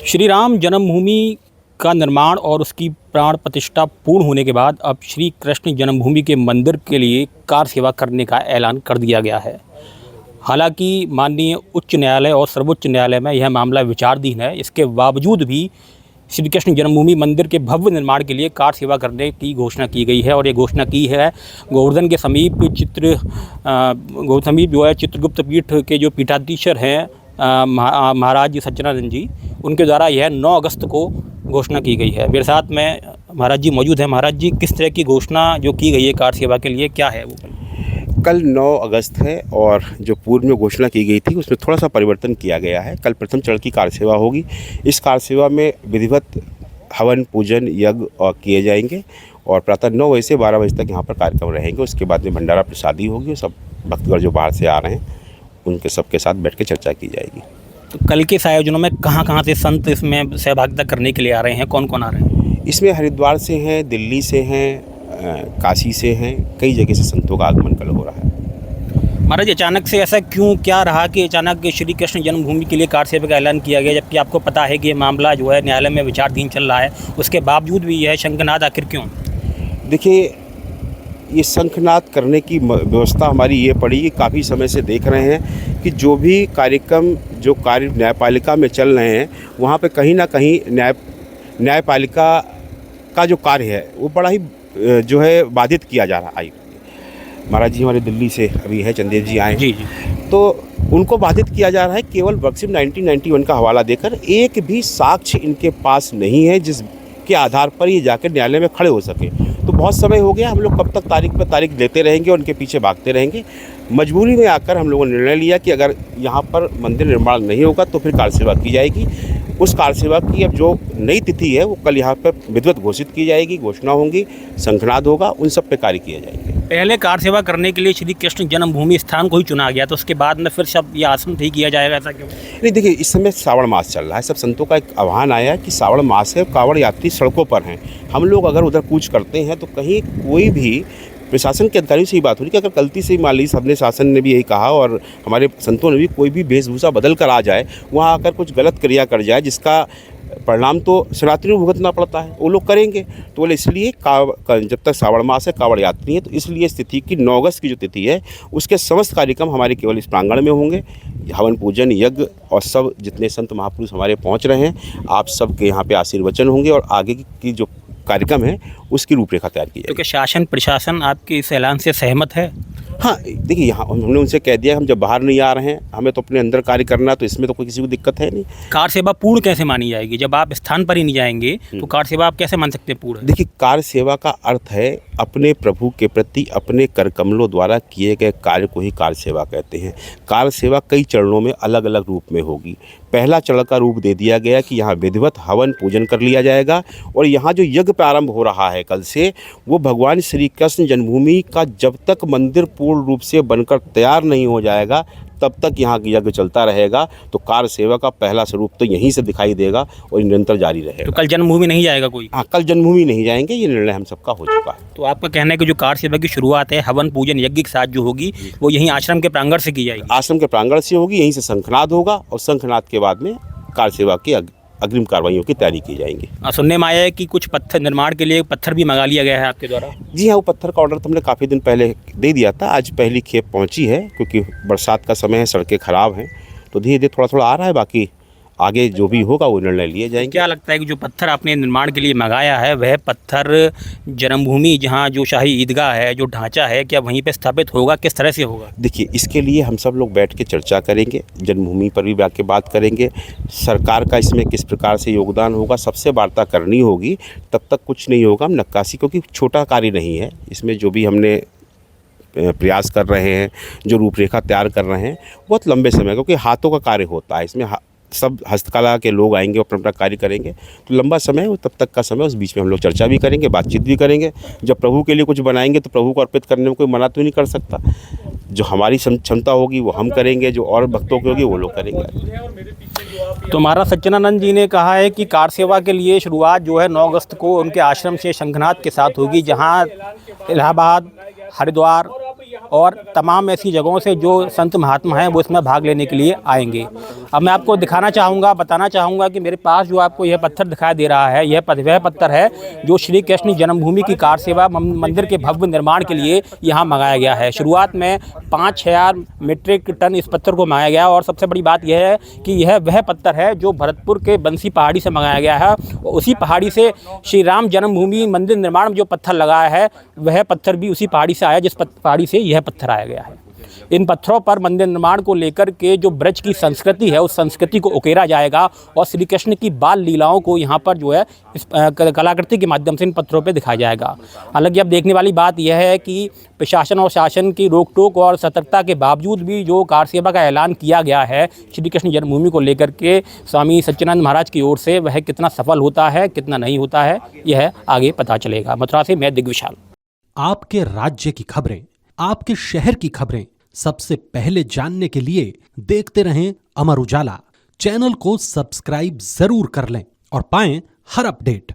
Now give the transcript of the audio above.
श्री राम जन्मभूमि का निर्माण और उसकी प्राण प्रतिष्ठा पूर्ण होने के बाद अब श्री कृष्ण जन्मभूमि के मंदिर के लिए कार सेवा करने का ऐलान कर दिया गया है। हालांकि माननीय उच्च न्यायालय और सर्वोच्च न्यायालय में यह मामला विचाराधीन है, इसके बावजूद भी श्री कृष्ण जन्मभूमि मंदिर के भव्य निर्माण के लिए कार सेवा करने की घोषणा की गई है। और ये घोषणा की है गोवर्धन के समीप जो है चित्रगुप्त पीठ के जो पीठाधीश्वर हैं महाराज जी सच्चिदानंद जी, उनके द्वारा यह 9 अगस्त को घोषणा की गई है। मेरे साथ में महाराज जी मौजूद हैं। महाराज जी, किस तरह की घोषणा जो की गई है कार सेवा के लिए, क्या है वो? कल 9 अगस्त है और जो पूर्व में घोषणा की गई थी उसमें थोड़ा सा परिवर्तन किया गया है। कल प्रथम चरण की कार सेवा होगी। इस कार सेवा में विधिवत हवन पूजन यज्ञ किए जाएंगे और प्रातः 9 बजे से 12 बजे तक यहाँ पर कार्यक्रम रहेंगे। उसके बाद में भंडारा प्रसादी होगी और सब भक्तगण जो बाहर से आ रहे हैं उनके सबके साथ बैठ के चर्चा की जाएगी। तो कल के इस आयोजनों में कहाँ से संत इसमें सहभागिता करने के लिए आ रहे हैं, कौन कौन आ रहे हैं? इसमें हरिद्वार से हैं, दिल्ली से हैं, काशी से हैं, कई जगह से संतों का आगमन कल हो रहा है। महाराज, अचानक से ऐसा क्यों क्या रहा कि अचानक श्री कृष्ण जन्मभूमि के लिए कार सेवा का ऐलान किया गया, जबकि आपको पता है कि ये मामला जो है न्यायालय में विचाराधीन चल रहा है, उसके बावजूद भी यह शंखनाद आखिर क्यों? देखिए, ये शंखनाद करने की व्यवस्था हमारी ये पड़ी कि काफ़ी समय से देख रहे हैं कि जो भी कार्यक्रम जो कार्य न्यायपालिका में चल रहे हैं वहाँ पे कहीं ना कहीं न्यायपालिका का जो कार्य है वो बड़ा ही जो है बाधित किया जा रहा है। महाराज जी हमारे दिल्ली से अभी है, चंदेव जी आए जी, तो उनको बाधित किया जा रहा है। केवल वर्कशिप 1991 का हवाला देकर एक भी साक्ष्य इनके पास नहीं है जिसके आधार पर ये जाकर न्यायालय में खड़े हो सके। तो बहुत समय हो गया, हम लोग कब तक तारीख पर तारीख लेते रहेंगे और उनके पीछे भागते रहेंगे। मजबूरी में आकर हम लोगों ने निर्णय लिया कि अगर यहाँ पर मंदिर निर्माण नहीं होगा तो फिर कार सेवा की जाएगी। उस कार सेवा की अब जो नई तिथि है वो कल यहाँ पर विधिवत घोषित की जाएगी, घोषणा होंगी, शंखनाद होगा, उन सब पे कार्य किए जाएंगे। पहले कार सेवा करने के लिए श्री कृष्ण जन्मभूमि स्थान को ही चुना गया, तो उसके बाद में फिर सब ये आश्रम ठीक किया जाएगा, ऐसा क्यों? नहीं, देखिए, इस समय श्रावण मास चल रहा है। सब संतों का एक आह्वान आया है कि श्रावण मास है, कांवड़ यात्री सड़कों पर हैं। हम लोग अगर उधर कूच करते हैं तो कहीं कोई भी प्रशासन के अधिकारियों से ही बात हो रही कि अगर गलती से मान लीजिए सबने शासन ने भी यही कहा और हमारे संतों ने भी, कोई भी वेशभूषा बदल कर आ जाए, वहाँ आकर कुछ गलत क्रिया कर जाए जिसका परिणाम तो सनातनियों को भुगतना पड़ता है, वो लोग करेंगे। तो बोले इसलिए जब तक श्रावण मास है, कांवड़ यात्री है, तो इसलिए इस तिथि की 9 अगस्त की जो तिथि है उसके समस्त कार्यक्रम हमारे केवल इस प्रांगण में होंगे। हवन पूजन यज्ञ और सब जितने संत महापुरुष हमारे पहुँच रहे हैं, आप सबके यहाँ पे आशीर्वचन होंगे और आगे की जो कार्यक्रम है उसकी रूपरेखा तैयार की जाएगी। क्योंकि शासन प्रशासन आपके इस ऐलान से सहमत है? हाँ, देखिए, यहाँ हमने उनसे कह दिया हम जब बाहर नहीं आ रहे हैं, हमें तो अपने अंदर कार्य करना, तो इसमें तो कोई किसी को दिक्कत है नहीं। कार सेवा पूर्ण कैसे मानी जाएगी जब आप स्थान पर ही नहीं जाएंगे? तो कार सेवा आप कैसे मान सकते हैं पूर्ण? देखिए, कार सेवा का अर्थ है अपने प्रभु के प्रति अपने कर कमलों द्वारा किए गए कार्य को ही कार सेवा कहते हैं। कार सेवा कई चरणों में अलग अलग रूप में होगी। पहला चरण का रूप दे दिया गया कि यहाँ विधिवत हवन पूजन कर लिया जाएगा और यहाँ जो यज्ञ प्रारंभ हो रहा है कल से, वो भगवान श्री कृष्ण जन्मभूमि का जब तक मंदिर पूर्ण रूप से बनकर तैयार नहीं हो जाएगा तब तक यहाँ यज्ञ चलता रहेगा। तो कार सेवा का पहला स्वरूप तो यहीं से दिखाई देगा और निरंतर जारी रहेगा। तो कल जन्मभूमि नहीं जाएगा कोई? हाँ, कल जन्मभूमि नहीं जाएंगे, ये निर्णय हम सबका हो चुका है। तो आपका कहना है कि जो कार सेवा की शुरुआत है हवन पूजन यज्ञ के साथ जो होगी वो यहीं आश्रम के प्रांगण से की जाएगी? आश्रम के प्रांगण से होगी, यहीं से शंखनाद होगा और शंखनाद के बाद में कार सेवा की अग्रिम कार्रवाइयों की तैयारी की जाएंगी। सुनने में आया है कि कुछ पत्थर निर्माण के लिए पत्थर भी मंगा लिया गया है आपके द्वारा? जी हाँ, वो पत्थर का ऑर्डर तो हमने काफ़ी दिन पहले दे दिया था। आज पहली खेप पहुंची है क्योंकि बरसात का समय है, सड़कें ख़राब हैं, तो धीरे धीरे थोड़ा आ रहा है। बाकी आगे जो भी होगा वो निर्णय लिए जाएंगे। क्या लगता है कि जो पत्थर आपने निर्माण के लिए मंगाया है वह पत्थर जन्मभूमि जहाँ जो शाही ईदगाह है, जो ढांचा है, क्या वहीं पे स्थापित होगा, किस तरह से होगा? देखिए, इसके लिए हम सब लोग बैठ के चर्चा करेंगे, जन्मभूमि पर भी बैठ के बात करेंगे, सरकार का इसमें किस प्रकार से योगदान होगा, सबसे वार्ता करनी होगी। तब तक कुछ नहीं होगा। हम नक्काशी, क्योंकि छोटा कार्य नहीं है, इसमें जो भी हमने प्रयास कर रहे हैं, जो रूपरेखा तैयार कर रहे हैं, बहुत लंबे समय, क्योंकि हाथों का कार्य होता है, इसमें सब हस्तकला के लोग आएंगे, अपना अपना कार्य करेंगे, तो लंबा समय है। तब तक का समय, उस बीच में हम लोग चर्चा भी करेंगे, बातचीत भी करेंगे। जब प्रभु के लिए कुछ बनाएंगे तो प्रभु को अर्पित करने में कोई मना तो नहीं कर सकता। जो हमारी क्षमता होगी वो हम करेंगे, जो और भक्तों की होगी वो लोग करेंगे। तो महाराज सच्चिदानंद जी ने कहा है कि कार सेवा के लिए शुरुआत जो है 9 अगस्त को उनके आश्रम से शंखनाद के साथ होगी, जहाँ इलाहाबाद, हरिद्वार, और तमाम ऐसी जगहों से जो संत महात्मा हैं वो इसमें भाग लेने के लिए आएंगे। अब मैं आपको दिखाना चाहूँगा, बताना चाहूँगा कि मेरे पास जो आपको यह पत्थर दिखाई दे रहा है, यह वह पत्थर है जो श्री कृष्ण जन्मभूमि की कार सेवा मंदिर के भव्य निर्माण के लिए यहाँ मंगाया गया है। शुरुआत में 5,000 मीट्रिक टन इस पत्थर को मंगाया गया और सबसे बड़ी बात यह है कि यह वह पत्थर है जो भरतपुर के बंसी पहाड़ी से मंगाया गया है। उसी पहाड़ी से श्री राम जन्मभूमि मंदिर निर्माण में जो पत्थर लगाया है वह पत्थर भी उसी पहाड़ी से आया जिस पहाड़ी से यह पत्थर आया गया है। इन पत्थरों पर मंदिर निर्माण को लेकर के जो ब्रज की संस्कृति है उस संस्कृति को उकेरा जाएगा और श्री कृष्ण की बाल लीलाओं को यहाँ पर जो है इस कलाकृति के माध्यम से इन पत्थरों पर दिखाया जाएगा। हालांकि अब देखने वाली बात यह है कि प्रशासन और शासन की रोक टोक और सतर्कता के बावजूद भी जो कार सेवा का ऐलान किया गया है श्री कृष्ण जन्मभूमि को लेकर के स्वामी सच्चिदानंद महाराज की ओर से, वह कितना सफल होता है कितना नहीं होता है यह आगे पता चलेगा। मथुरा से मैं दिग्विशाल। आपके राज्य की खबरें, आपके शहर की खबरें सबसे पहले जानने के लिए देखते रहें अमर उजाला। चैनल को सब्सक्राइब जरूर कर लें और पाएं हर अपडेट।